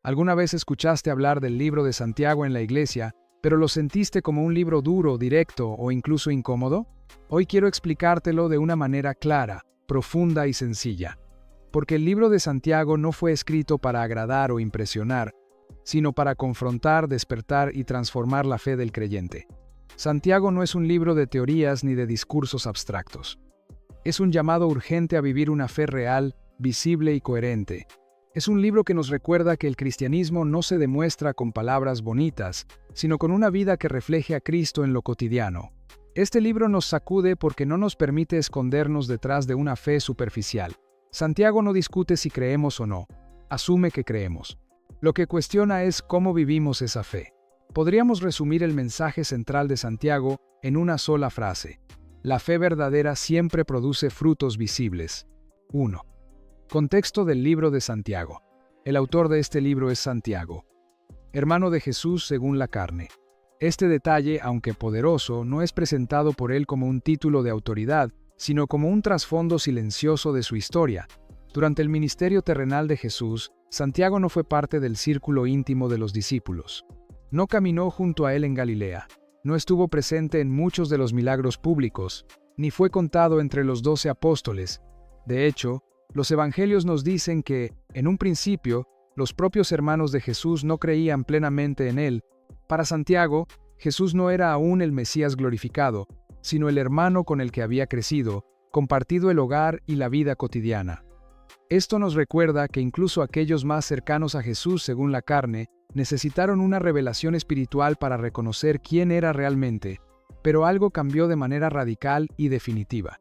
¿Alguna vez escuchaste hablar del libro de Santiago en la iglesia, pero lo sentiste como un libro duro, directo o incluso incómodo? Hoy quiero explicártelo de una manera clara, profunda y sencilla. Porque el libro de Santiago no fue escrito para agradar o impresionar, sino para confrontar, despertar y transformar la fe del creyente. Santiago no es un libro de teorías ni de discursos abstractos. Es un llamado urgente a vivir una fe real, visible y coherente. Es un libro que nos recuerda que el cristianismo no se demuestra con palabras bonitas, sino con una vida que refleje a Cristo en lo cotidiano. Este libro nos sacude porque no nos permite escondernos detrás de una fe superficial. Santiago no discute si creemos o no, asume que creemos. Lo que cuestiona es cómo vivimos esa fe. Podríamos resumir el mensaje central de Santiago en una sola frase. La fe verdadera siempre produce frutos visibles. 1. Contexto del libro de Santiago. El autor de este libro es Santiago, hermano de Jesús según la carne. Este detalle, aunque poderoso, no es presentado por él como un título de autoridad, sino como un trasfondo silencioso de su historia. Durante el ministerio terrenal de Jesús, Santiago no fue parte del círculo íntimo de los discípulos. No caminó junto a él en Galilea, no estuvo presente en muchos de los milagros públicos, ni fue contado entre los 12 apóstoles. De hecho, los evangelios nos dicen que, en un principio, los propios hermanos de Jesús no creían plenamente en él. Para Santiago, Jesús no era aún el Mesías glorificado, sino el hermano con el que había crecido, compartido el hogar y la vida cotidiana. Esto nos recuerda que incluso aquellos más cercanos a Jesús según la carne, necesitaron una revelación espiritual para reconocer quién era realmente, pero algo cambió de manera radical y definitiva.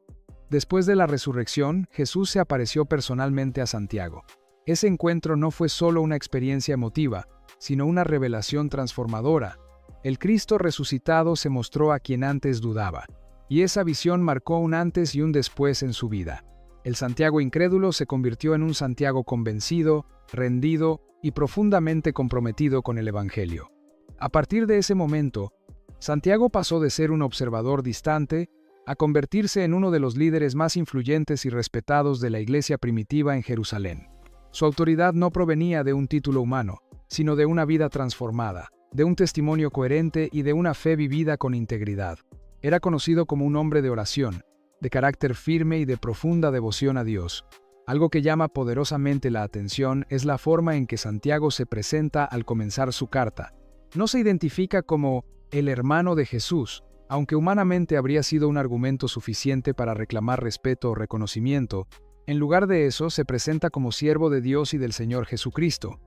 Después de la resurrección, Jesús se apareció personalmente a Santiago. Ese encuentro no fue solo una experiencia emotiva, sino una revelación transformadora. El Cristo resucitado se mostró a quien antes dudaba, y esa visión marcó un antes y un después en su vida. El Santiago incrédulo se convirtió en un Santiago convencido, rendido y profundamente comprometido con el Evangelio. A partir de ese momento, Santiago pasó de ser un observador distante a convertirse en uno de los líderes más influyentes y respetados de la iglesia primitiva en Jerusalén. Su autoridad no provenía de un título humano, sino de una vida transformada, de un testimonio coherente y de una fe vivida con integridad. Era conocido como un hombre de oración, de carácter firme y de profunda devoción a Dios. Algo que llama poderosamente la atención es la forma en que Santiago se presenta al comenzar su carta. No se identifica como el hermano de Jesús, aunque humanamente habría sido un argumento suficiente para reclamar respeto o reconocimiento. En lugar de eso, se presenta como siervo de Dios y del Señor Jesucristo.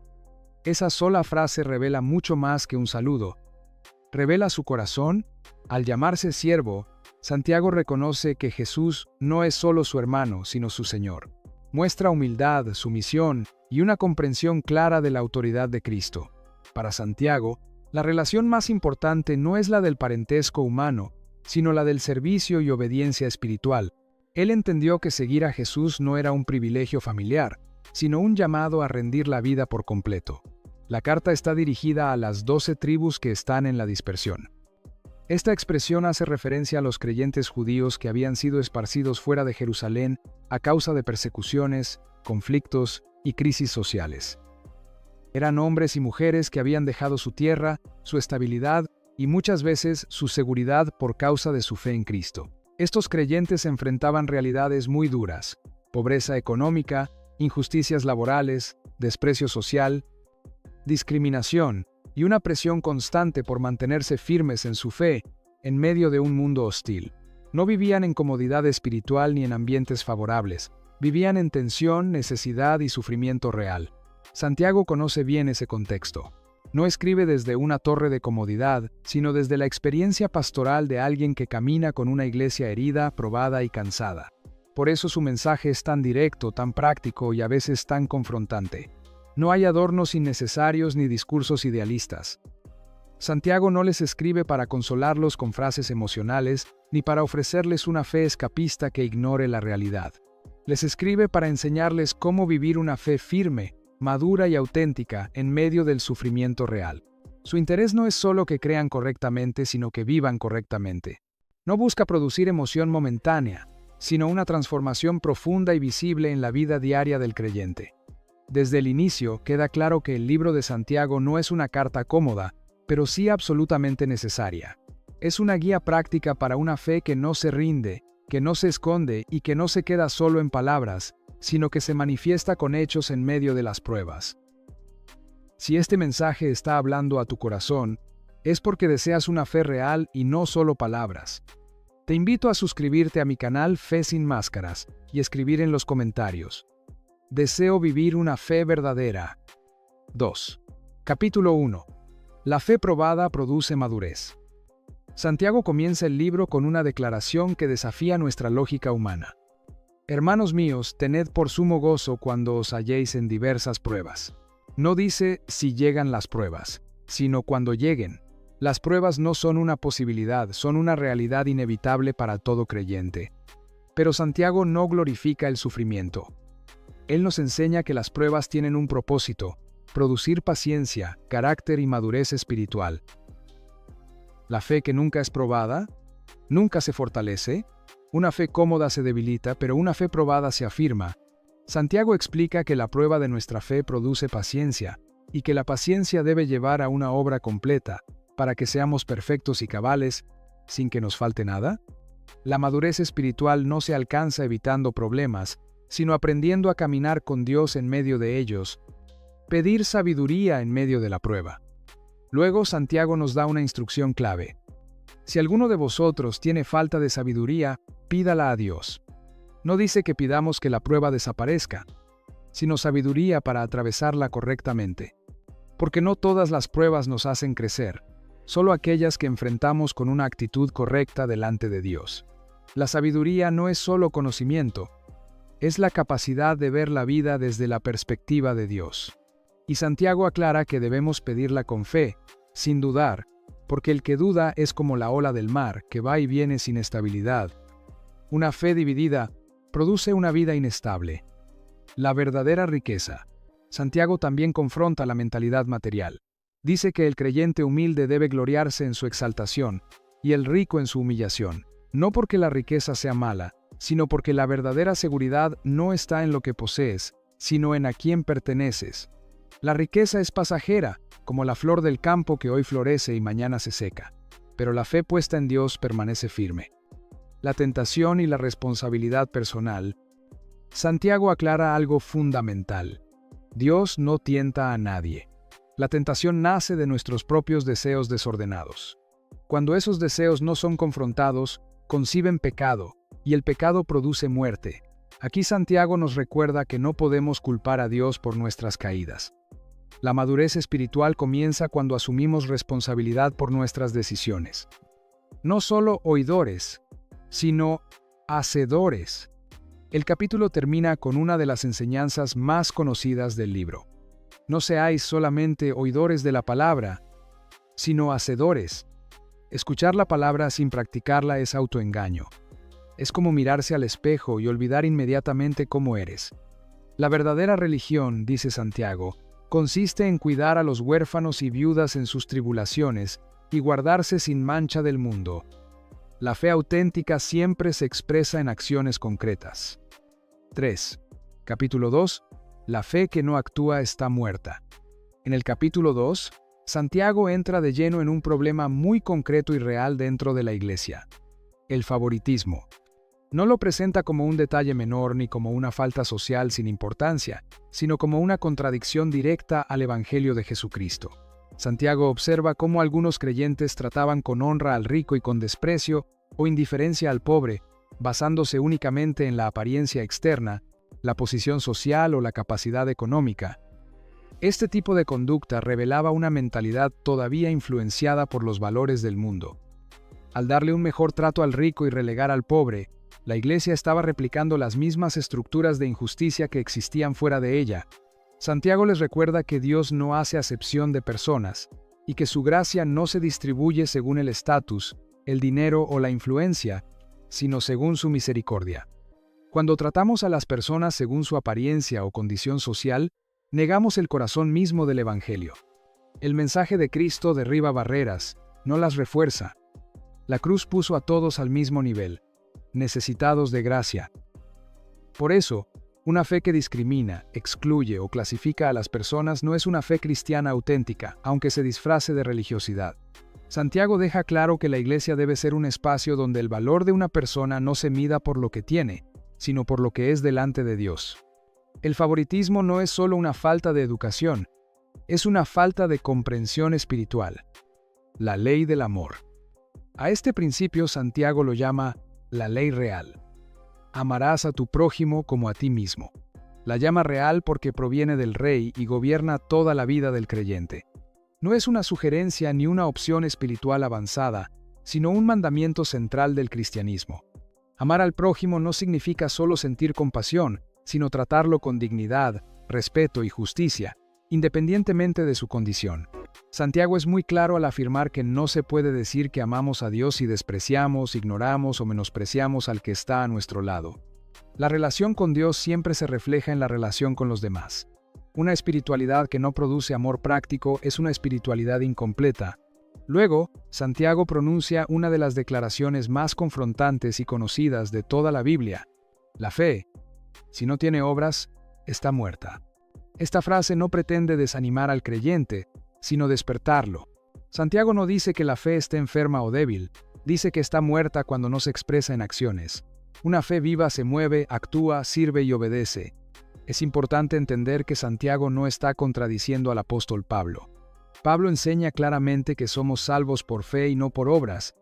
Esa sola frase revela mucho más que un saludo. Revela su corazón. Al llamarse siervo, Santiago reconoce que Jesús no es solo su hermano, sino su Señor. Muestra humildad, sumisión y una comprensión clara de la autoridad de Cristo. Para Santiago, la relación más importante no es la del parentesco humano, sino la del servicio y obediencia espiritual. Él entendió que seguir a Jesús no era un privilegio familiar, sino un llamado a rendir la vida por completo. La carta está dirigida a las 12 tribus que están en la dispersión. Esta expresión hace referencia a los creyentes judíos que habían sido esparcidos fuera de Jerusalén a causa de persecuciones, conflictos y crisis sociales. Eran hombres y mujeres que habían dejado su tierra, su estabilidad y muchas veces su seguridad por causa de su fe en Cristo. Estos creyentes enfrentaban realidades muy duras: pobreza económica, injusticias laborales, desprecio social, discriminación y una presión constante por mantenerse firmes en su fe en medio de un mundo hostil. No vivían en comodidad espiritual ni en ambientes favorables, vivían en tensión, necesidad y sufrimiento real. Santiago conoce bien ese contexto. No escribe desde una torre de comodidad, sino desde la experiencia pastoral de alguien que camina con una iglesia herida, probada y cansada. Por eso su mensaje es tan directo, tan práctico y a veces tan confrontante. No hay adornos innecesarios ni discursos idealistas. Santiago no les escribe para consolarlos con frases emocionales, ni para ofrecerles una fe escapista que ignore la realidad. Les escribe para enseñarles cómo vivir una fe firme, madura y auténtica en medio del sufrimiento real. Su interés no es solo que crean correctamente, sino que vivan correctamente. No busca producir emoción momentánea, sino una transformación profunda y visible en la vida diaria del creyente. Desde el inicio queda claro que el libro de Santiago no es una carta cómoda, pero sí absolutamente necesaria. Es una guía práctica para una fe que no se rinde, que no se esconde y que no se queda solo en palabras, sino que se manifiesta con hechos en medio de las pruebas. Si este mensaje está hablando a tu corazón, es porque deseas una fe real y no solo palabras. Te invito a suscribirte a mi canal Fe sin Máscaras y escribir en los comentarios: deseo vivir una fe verdadera. 2. Capítulo 1. La fe probada produce madurez. Santiago comienza el libro con una declaración que desafía nuestra lógica humana. Hermanos míos, tened por sumo gozo cuando os halléis en diversas pruebas. No dice si llegan las pruebas, sino cuando lleguen. Las pruebas no son una posibilidad, son una realidad inevitable para todo creyente. Pero Santiago no glorifica el sufrimiento. Él nos enseña que las pruebas tienen un propósito: producir paciencia, carácter y madurez espiritual. La fe que nunca es probada, nunca se fortalece. Una fe cómoda se debilita, pero una fe probada se afirma. Santiago explica que la prueba de nuestra fe produce paciencia, y que la paciencia debe llevar a una obra completa, para que seamos perfectos y cabales, sin que nos falte nada. La madurez espiritual no se alcanza evitando problemas, sino aprendiendo a caminar con Dios en medio de ellos. Pedir sabiduría en medio de la prueba. Luego Santiago nos da una instrucción clave. Si alguno de vosotros tiene falta de sabiduría, pídala a Dios. No dice que pidamos que la prueba desaparezca, sino sabiduría para atravesarla correctamente. Porque no todas las pruebas nos hacen crecer, solo aquellas que enfrentamos con una actitud correcta delante de Dios. La sabiduría no es solo conocimiento, es la capacidad de ver la vida desde la perspectiva de Dios. Y Santiago aclara que debemos pedirla con fe, sin dudar, porque el que duda es como la ola del mar, que va y viene sin estabilidad. Una fe dividida produce una vida inestable. La verdadera riqueza. Santiago también confronta la mentalidad material. Dice que el creyente humilde debe gloriarse en su exaltación, y el rico en su humillación, no porque la riqueza sea mala, sino porque la verdadera seguridad no está en lo que posees, sino en a quién perteneces. La riqueza es pasajera, como la flor del campo que hoy florece y mañana se seca, pero la fe puesta en Dios permanece firme. La tentación y la responsabilidad personal. Santiago aclara algo fundamental. Dios no tienta a nadie. La tentación nace de nuestros propios deseos desordenados. Cuando esos deseos no son confrontados, conciben pecado, y el pecado produce muerte. Aquí Santiago nos recuerda que no podemos culpar a Dios por nuestras caídas. La madurez espiritual comienza cuando asumimos responsabilidad por nuestras decisiones. No solo oidores, sino hacedores. El capítulo termina con una de las enseñanzas más conocidas del libro. No seáis solamente oidores de la palabra, sino hacedores. Escuchar la palabra sin practicarla es autoengaño. Es como mirarse al espejo y olvidar inmediatamente cómo eres. La verdadera religión, dice Santiago, consiste en cuidar a los huérfanos y viudas en sus tribulaciones y guardarse sin mancha del mundo. La fe auténtica siempre se expresa en acciones concretas. 3. Capítulo 2. La fe que no actúa está muerta. En el capítulo 2, Santiago entra de lleno en un problema muy concreto y real dentro de la Iglesia: el favoritismo. No lo presenta como un detalle menor ni como una falta social sin importancia, sino como una contradicción directa al Evangelio de Jesucristo. Santiago observa cómo algunos creyentes trataban con honra al rico y con desprecio o indiferencia al pobre, basándose únicamente en la apariencia externa, la posición social o la capacidad económica. Este tipo de conducta revelaba una mentalidad todavía influenciada por los valores del mundo. Al darle un mejor trato al rico y relegar al pobre, la Iglesia estaba replicando las mismas estructuras de injusticia que existían fuera de ella. Santiago les recuerda que Dios no hace acepción de personas, y que su gracia no se distribuye según el estatus, el dinero o la influencia, sino según su misericordia. Cuando tratamos a las personas según su apariencia o condición social, negamos el corazón mismo del Evangelio. El mensaje de Cristo derriba barreras, no las refuerza. La cruz puso a todos al mismo nivel, necesitados de gracia. Por eso, Una fe que discrimina, excluye o clasifica a las personas no es una fe cristiana auténtica, aunque se disfrace de religiosidad. Santiago deja claro que la iglesia debe ser un espacio donde el valor de una persona no se mida por lo que tiene, sino por lo que es delante de Dios. El favoritismo no es solo una falta de educación, es una falta de comprensión espiritual. La ley del amor. A este principio Santiago lo llama la ley real. Amarás a tu prójimo como a ti mismo. La llama real porque proviene del Rey y gobierna toda la vida del creyente. No es una sugerencia ni una opción espiritual avanzada, sino un mandamiento central del cristianismo. Amar al prójimo no significa solo sentir compasión, sino tratarlo con dignidad, respeto y justicia, independientemente de su condición. Santiago es muy claro al afirmar que no se puede decir que amamos a Dios si despreciamos, ignoramos o menospreciamos al que está a nuestro lado. La relación con Dios siempre se refleja en la relación con los demás. Una espiritualidad que no produce amor práctico es una espiritualidad incompleta. Luego, Santiago pronuncia una de las declaraciones más confrontantes y conocidas de toda la Biblia. La fe, si no tiene obras, está muerta. Esta frase no pretende desanimar al creyente, sino despertarlo. Santiago no dice que la fe esté enferma o débil, dice que está muerta cuando no se expresa en acciones. Una fe viva se mueve, actúa, sirve y obedece. Es importante entender que Santiago no está contradiciendo al apóstol Pablo. Pablo enseña claramente que somos salvos por fe y no por obras,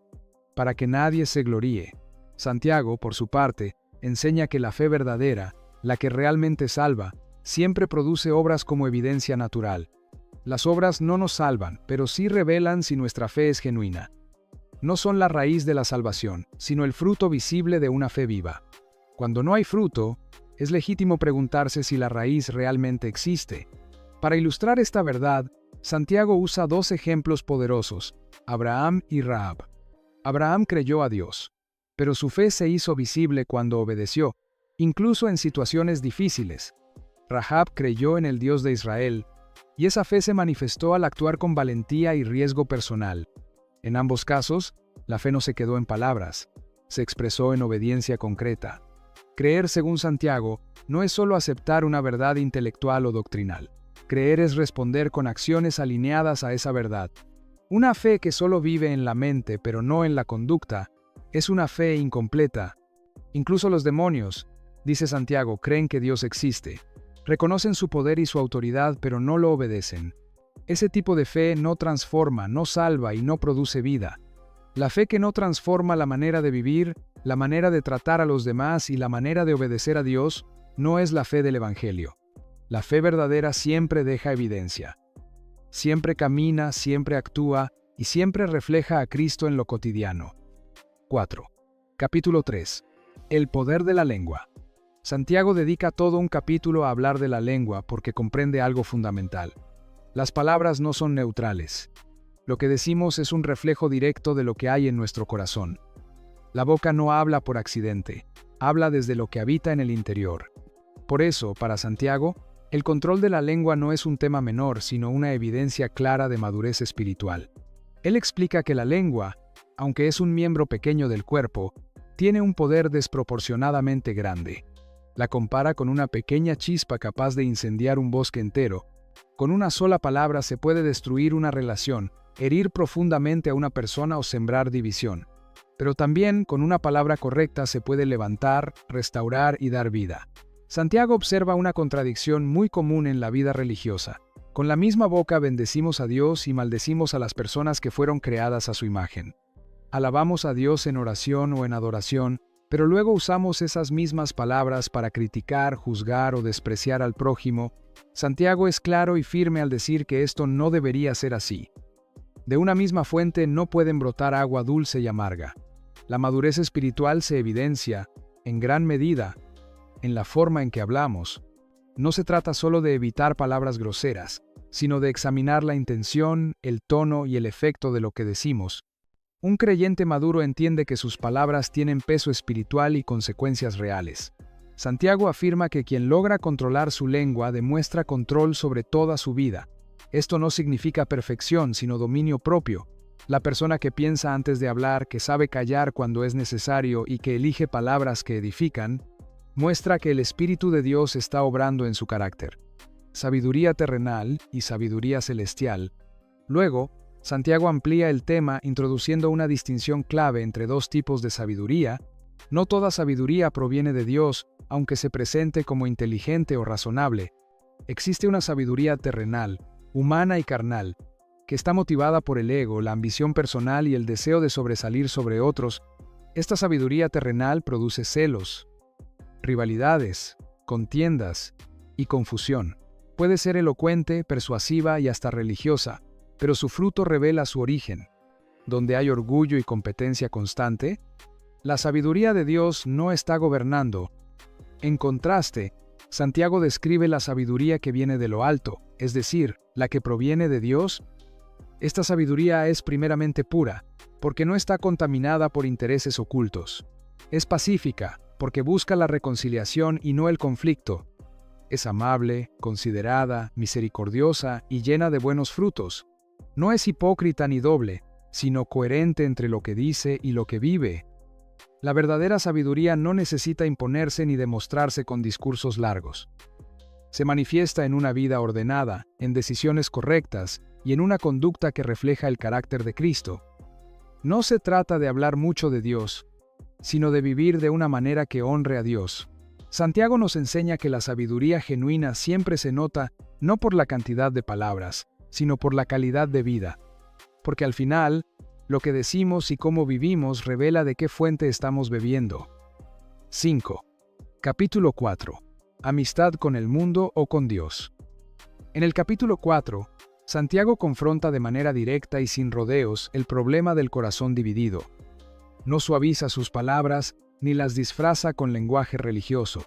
para que nadie se gloríe. Santiago, por su parte, enseña que la fe verdadera, la que realmente salva, siempre produce obras como evidencia natural. Las obras no nos salvan, pero sí revelan si nuestra fe es genuina. No son la raíz de la salvación, sino el fruto visible de una fe viva. Cuando no hay fruto, es legítimo preguntarse si la raíz realmente existe. Para ilustrar esta verdad, Santiago usa dos ejemplos poderosos, Abraham y Rahab. Abraham creyó a Dios, pero su fe se hizo visible cuando obedeció, incluso en situaciones difíciles. Rahab creyó en el Dios de Israel, y esa fe se manifestó al actuar con valentía y riesgo personal. En ambos casos, la fe no se quedó en palabras, se expresó en obediencia concreta. Creer, según Santiago, no es solo aceptar una verdad intelectual o doctrinal. Creer es responder con acciones alineadas a esa verdad. Una fe que solo vive en la mente pero no en la conducta, es una fe incompleta. Incluso los demonios, dice Santiago, creen que Dios existe. Reconocen su poder y su autoridad, pero no lo obedecen. Ese tipo de fe no transforma, no salva y no produce vida. La fe que no transforma la manera de vivir, la manera de tratar a los demás y la manera de obedecer a Dios, no es la fe del Evangelio. La fe verdadera siempre deja evidencia. Siempre camina, siempre actúa y siempre refleja a Cristo en lo cotidiano. 4. Capítulo 3. El poder de la lengua. Santiago dedica todo un capítulo a hablar de la lengua porque comprende algo fundamental. Las palabras no son neutrales. Lo que decimos es un reflejo directo de lo que hay en nuestro corazón. La boca no habla por accidente, habla desde lo que habita en el interior. Por eso, para Santiago, el control de la lengua no es un tema menor, sino una evidencia clara de madurez espiritual. Él explica que la lengua, aunque es un miembro pequeño del cuerpo, tiene un poder desproporcionadamente grande. La compara con una pequeña chispa capaz de incendiar un bosque entero. Con una sola palabra se puede destruir una relación, herir profundamente a una persona o sembrar división. Pero también con una palabra correcta se puede levantar, restaurar y dar vida. Santiago observa una contradicción muy común en la vida religiosa. Con la misma boca bendecimos a Dios y maldecimos a las personas que fueron creadas a su imagen. Alabamos a Dios en oración o en adoración, pero luego usamos esas mismas palabras para criticar, juzgar o despreciar al prójimo. Santiago es claro y firme al decir que esto no debería ser así. De una misma fuente no pueden brotar agua dulce y amarga. La madurez espiritual se evidencia, en gran medida, en la forma en que hablamos. No se trata solo de evitar palabras groseras, sino de examinar la intención, el tono y el efecto de lo que decimos. Un creyente maduro entiende que sus palabras tienen peso espiritual y consecuencias reales. Santiago afirma que quien logra controlar su lengua demuestra control sobre toda su vida. Esto no significa perfección, sino dominio propio. La persona que piensa antes de hablar, que sabe callar cuando es necesario y que elige palabras que edifican, muestra que el Espíritu de Dios está obrando en su carácter. Sabiduría terrenal y sabiduría celestial. Luego, Santiago amplía el tema introduciendo una distinción clave entre dos tipos de sabiduría. No toda sabiduría proviene de Dios, aunque se presente como inteligente o razonable. Existe una sabiduría terrenal, humana y carnal, que está motivada por el ego, la ambición personal y el deseo de sobresalir sobre otros. Esta sabiduría terrenal produce celos, rivalidades, contiendas y confusión. Puede ser elocuente, persuasiva y hasta religiosa, pero su fruto revela su origen. Donde hay orgullo y competencia constante, la sabiduría de Dios no está gobernando. En contraste, Santiago describe la sabiduría que viene de lo alto, es decir, la que proviene de Dios. Esta sabiduría es primeramente pura, porque no está contaminada por intereses ocultos. Es pacífica, porque busca la reconciliación y no el conflicto. Es amable, considerada, misericordiosa y llena de buenos frutos. No es hipócrita ni doble, sino coherente entre lo que dice y lo que vive. La verdadera sabiduría no necesita imponerse ni demostrarse con discursos largos. Se manifiesta en una vida ordenada, en decisiones correctas y en una conducta que refleja el carácter de Cristo. No se trata de hablar mucho de Dios, sino de vivir de una manera que honre a Dios. Santiago nos enseña que la sabiduría genuina siempre se nota no por la cantidad de palabras, sino por la calidad de vida. Porque al final, lo que decimos y cómo vivimos revela de qué fuente estamos bebiendo. 5. Capítulo 4. Amistad con el mundo o con Dios. En el capítulo 4, Santiago confronta de manera directa y sin rodeos el problema del corazón dividido. No suaviza sus palabras ni las disfraza con lenguaje religioso.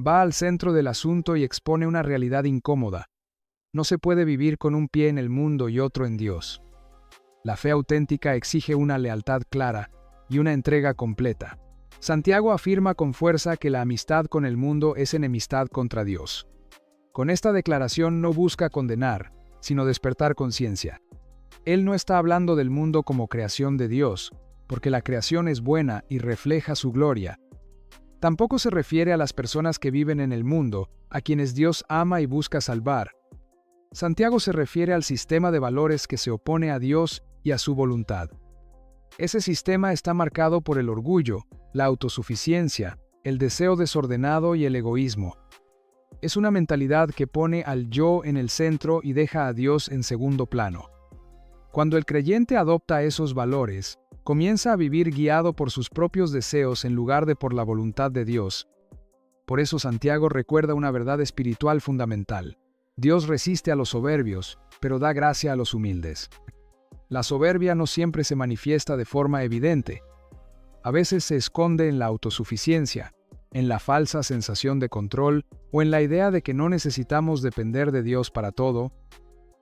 Va al centro del asunto y expone una realidad incómoda. No se puede vivir con un pie en el mundo y otro en Dios. La fe auténtica exige una lealtad clara y una entrega completa. Santiago afirma con fuerza que la amistad con el mundo es enemistad contra Dios. Con esta declaración no busca condenar, sino despertar conciencia. Él no está hablando del mundo como creación de Dios, porque la creación es buena y refleja su gloria. Tampoco se refiere a las personas que viven en el mundo, a quienes Dios ama y busca salvar. Santiago se refiere al sistema de valores que se opone a Dios y a su voluntad. Ese sistema está marcado por el orgullo, la autosuficiencia, el deseo desordenado y el egoísmo. Es una mentalidad que pone al yo en el centro y deja a Dios en segundo plano. Cuando el creyente adopta esos valores, comienza a vivir guiado por sus propios deseos en lugar de por la voluntad de Dios. Por eso Santiago recuerda una verdad espiritual fundamental. Dios resiste a los soberbios, pero da gracia a los humildes. La soberbia no siempre se manifiesta de forma evidente. A veces se esconde en la autosuficiencia, en la falsa sensación de control o en la idea de que no necesitamos depender de Dios para todo.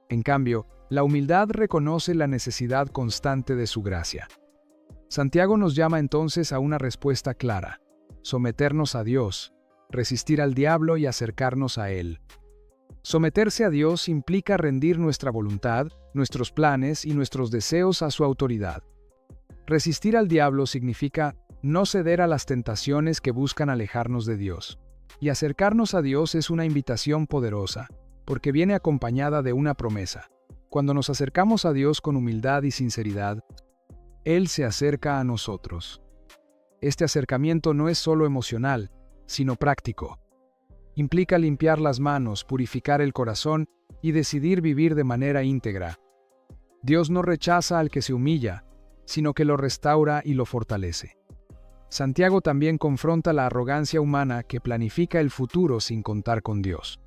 En cambio, la humildad reconoce la necesidad constante de su gracia. Santiago nos llama entonces a una respuesta clara: someternos a Dios, resistir al diablo y acercarnos a Él. Someterse a Dios implica rendir nuestra voluntad, nuestros planes y nuestros deseos a su autoridad. Resistir al diablo significa no ceder a las tentaciones que buscan alejarnos de Dios. Y acercarnos a Dios es una invitación poderosa, porque viene acompañada de una promesa. Cuando nos acercamos a Dios con humildad y sinceridad, Él se acerca a nosotros. Este acercamiento no es solo emocional, sino práctico. Implica limpiar las manos, purificar el corazón y decidir vivir de manera íntegra. Dios no rechaza al que se humilla, sino que lo restaura y lo fortalece. Santiago también confronta la arrogancia humana que planifica el futuro sin contar con Dios.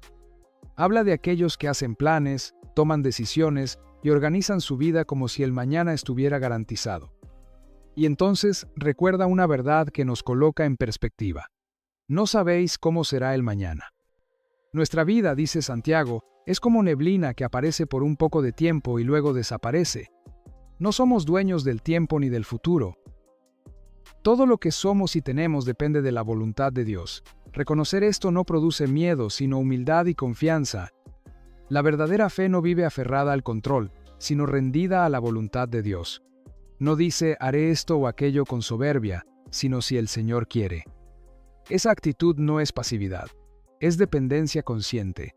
Habla de aquellos que hacen planes, toman decisiones y organizan su vida como si el mañana estuviera garantizado. Y entonces recuerda una verdad que nos coloca en perspectiva. No sabéis cómo será el mañana. Nuestra vida, dice Santiago, es como neblina que aparece por un poco de tiempo y luego desaparece. No somos dueños del tiempo ni del futuro. Todo lo que somos y tenemos depende de la voluntad de Dios. Reconocer esto no produce miedo, sino humildad y confianza. La verdadera fe no vive aferrada al control, sino rendida a la voluntad de Dios. No dice haré esto o aquello con soberbia, sino si el Señor quiere. Esa actitud no es pasividad, es dependencia consciente.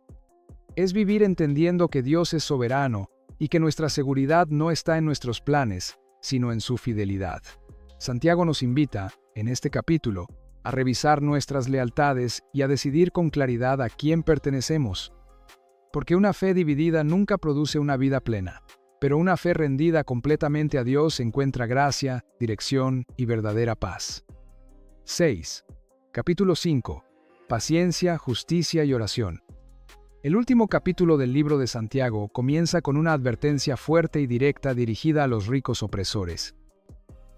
Es vivir entendiendo que Dios es soberano y que nuestra seguridad no está en nuestros planes, sino en su fidelidad. Santiago nos invita, en este capítulo, a revisar nuestras lealtades y a decidir con claridad a quién pertenecemos. Porque una fe dividida nunca produce una vida plena, pero una fe rendida completamente a Dios encuentra gracia, dirección y verdadera paz. 6. Capítulo 5. Paciencia, justicia y oración. El último capítulo del libro de Santiago comienza con una advertencia fuerte y directa dirigida a los ricos opresores.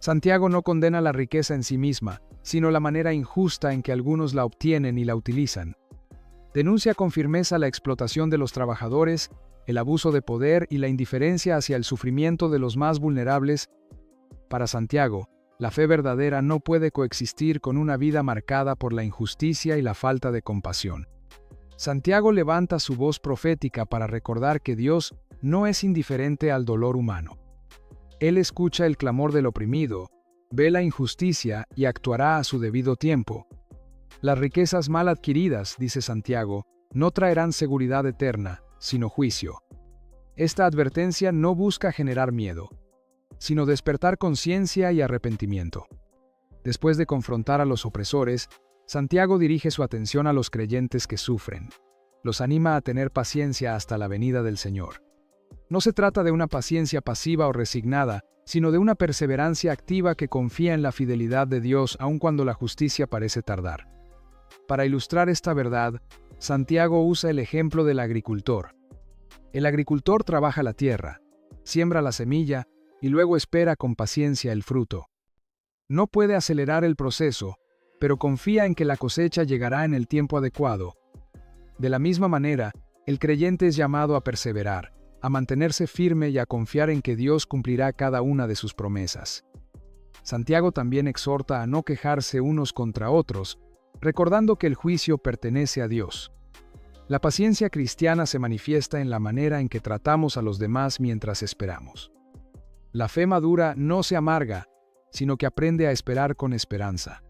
Santiago no condena la riqueza en sí misma, sino la manera injusta en que algunos la obtienen y la utilizan. Denuncia con firmeza la explotación de los trabajadores, el abuso de poder y la indiferencia hacia el sufrimiento de los más vulnerables. Para Santiago, la fe verdadera no puede coexistir con una vida marcada por la injusticia y la falta de compasión. Santiago levanta su voz profética para recordar que Dios no es indiferente al dolor humano. Él escucha el clamor del oprimido, ve la injusticia y actuará a su debido tiempo. Las riquezas mal adquiridas, dice Santiago, no traerán seguridad eterna, sino juicio. Esta advertencia no busca generar miedo, sino despertar conciencia y arrepentimiento. Después de confrontar a los opresores, Santiago dirige su atención a los creyentes que sufren. Los anima a tener paciencia hasta la venida del Señor. No se trata de una paciencia pasiva o resignada, sino de una perseverancia activa que confía en la fidelidad de Dios aun cuando la justicia parece tardar. Para ilustrar esta verdad, Santiago usa el ejemplo del agricultor. El agricultor trabaja la tierra, siembra la semilla y luego espera con paciencia el fruto. No puede acelerar el proceso, pero confía en que la cosecha llegará en el tiempo adecuado. De la misma manera, el creyente es llamado a perseverar, a mantenerse firme y a confiar en que Dios cumplirá cada una de sus promesas. Santiago también exhorta a no quejarse unos contra otros, recordando que el juicio pertenece a Dios. La paciencia cristiana se manifiesta en la manera en que tratamos a los demás mientras esperamos. La fe madura no se amarga, sino que aprende a esperar con esperanza.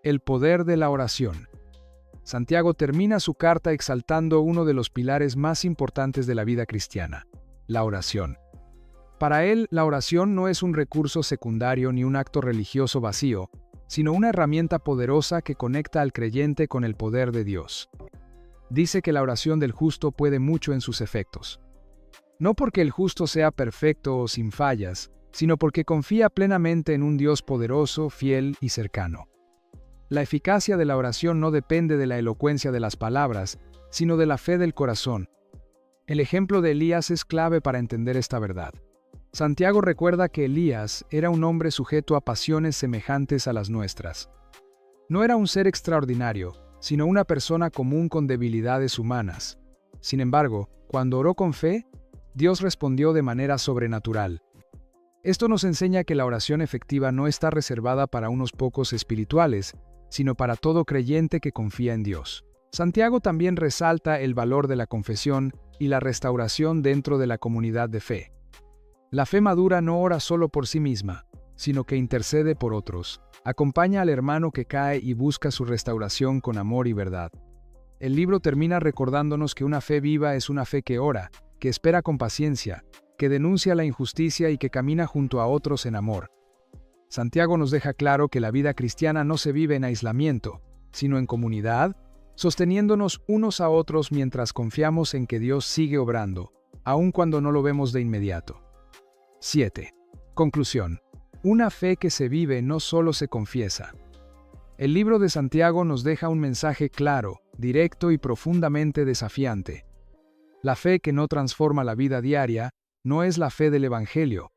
El poder de la oración. Santiago termina su carta exaltando uno de los pilares más importantes de la vida cristiana, la oración. Para él, la oración no es un recurso secundario ni un acto religioso vacío, sino una herramienta poderosa que conecta al creyente con el poder de Dios. Dice que la oración del justo puede mucho en sus efectos. No porque el justo sea perfecto o sin fallas, sino porque confía plenamente en un Dios poderoso, fiel y cercano. La eficacia de la oración no depende de la elocuencia de las palabras, sino de la fe del corazón. El ejemplo de Elías es clave para entender esta verdad. Santiago recuerda que Elías era un hombre sujeto a pasiones semejantes a las nuestras. No era un ser extraordinario, sino una persona común con debilidades humanas. Sin embargo, cuando oró con fe, Dios respondió de manera sobrenatural. Esto nos enseña que la oración efectiva no está reservada para unos pocos espirituales, sino para todo creyente que confía en Dios. Santiago también resalta el valor de la confesión y la restauración dentro de la comunidad de fe. La fe madura no ora solo por sí misma, sino que intercede por otros, acompaña al hermano que cae y busca su restauración con amor y verdad. El libro termina recordándonos que una fe viva es una fe que ora, que espera con paciencia, que denuncia la injusticia y que camina junto a otros en amor. Santiago nos deja claro que la vida cristiana no se vive en aislamiento, sino en comunidad, sosteniéndonos unos a otros mientras confiamos en que Dios sigue obrando, aun cuando no lo vemos de inmediato. 7. Conclusión. Una fe que se vive no solo se confiesa. El libro de Santiago nos deja un mensaje claro, directo y profundamente desafiante. La fe que no transforma la vida diaria no es la fe del Evangelio.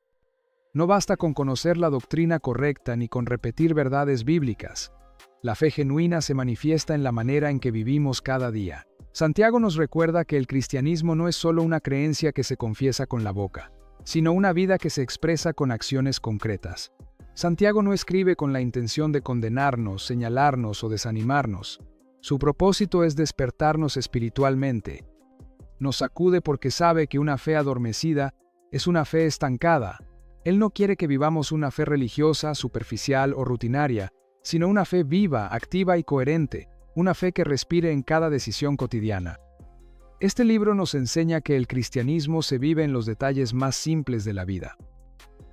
No basta con conocer la doctrina correcta ni con repetir verdades bíblicas. La fe genuina se manifiesta en la manera en que vivimos cada día. Santiago nos recuerda que el cristianismo no es solo una creencia que se confiesa con la boca, sino una vida que se expresa con acciones concretas. Santiago no escribe con la intención de condenarnos, señalarnos o desanimarnos. Su propósito es despertarnos espiritualmente. Nos sacude porque sabe que una fe adormecida es una fe estancada. Él no quiere que vivamos una fe religiosa, superficial o rutinaria, sino una fe viva, activa y coherente, una fe que respire en cada decisión cotidiana. Este libro nos enseña que el cristianismo se vive en los detalles más simples de la vida.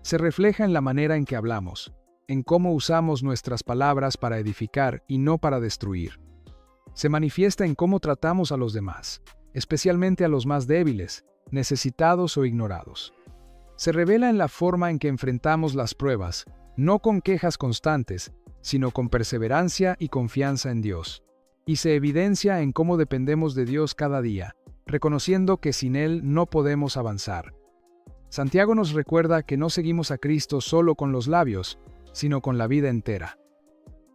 Se refleja en la manera en que hablamos, en cómo usamos nuestras palabras para edificar y no para destruir. Se manifiesta en cómo tratamos a los demás, especialmente a los más débiles, necesitados o ignorados. Se revela en la forma en que enfrentamos las pruebas, no con quejas constantes, sino con perseverancia y confianza en Dios. Y se evidencia en cómo dependemos de Dios cada día, reconociendo que sin Él no podemos avanzar. Santiago nos recuerda que no seguimos a Cristo solo con los labios, sino con la vida entera.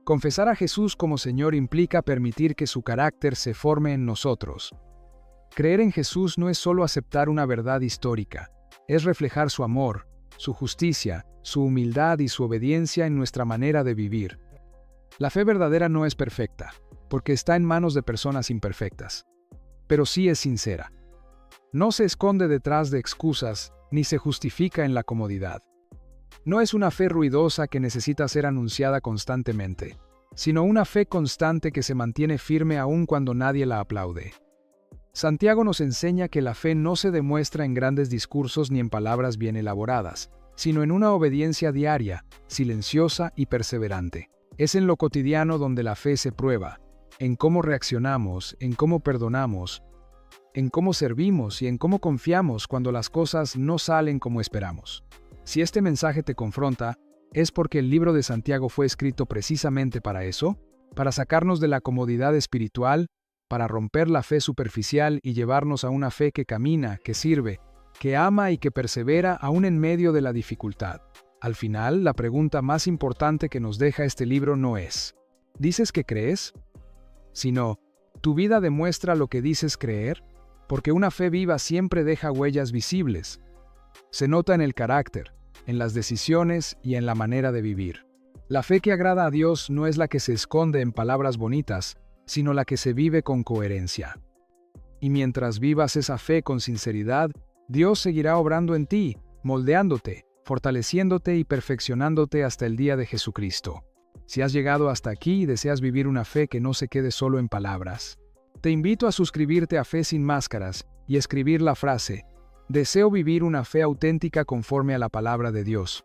Confesar a Jesús como Señor implica permitir que su carácter se forme en nosotros. Creer en Jesús no es solo aceptar una verdad histórica, es reflejar su amor, su justicia, su humildad y su obediencia en nuestra manera de vivir. La fe verdadera no es perfecta, porque está en manos de personas imperfectas, pero sí es sincera. No se esconde detrás de excusas, ni se justifica en la comodidad. No es una fe ruidosa que necesita ser anunciada constantemente, sino una fe constante que se mantiene firme aun cuando nadie la aplaude. Santiago nos enseña que la fe no se demuestra en grandes discursos ni en palabras bien elaboradas, sino en una obediencia diaria, silenciosa y perseverante. Es en lo cotidiano donde la fe se prueba, en cómo reaccionamos, en cómo perdonamos, en cómo servimos y en cómo confiamos cuando las cosas no salen como esperamos. Si este mensaje te confronta, es porque el libro de Santiago fue escrito precisamente para eso, para sacarnos de la comodidad espiritual, para romper la fe superficial y llevarnos a una fe que camina, que sirve, que ama y que persevera aún en medio de la dificultad. Al final, la pregunta más importante que nos deja este libro no es, ¿dices que crees? Sino, ¿tu vida demuestra lo que dices creer? Porque una fe viva siempre deja huellas visibles. Se nota en el carácter, en las decisiones y en la manera de vivir. La fe que agrada a Dios no es la que se esconde en palabras bonitas, sino la que se vive con coherencia. Y mientras vivas esa fe con sinceridad, Dios seguirá obrando en ti, moldeándote, fortaleciéndote y perfeccionándote hasta el día de Jesucristo. Si has llegado hasta aquí y deseas vivir una fe que no se quede solo en palabras, te invito a suscribirte a Fe Sin Máscaras y escribir la frase: deseo vivir una fe auténtica conforme a la palabra de Dios.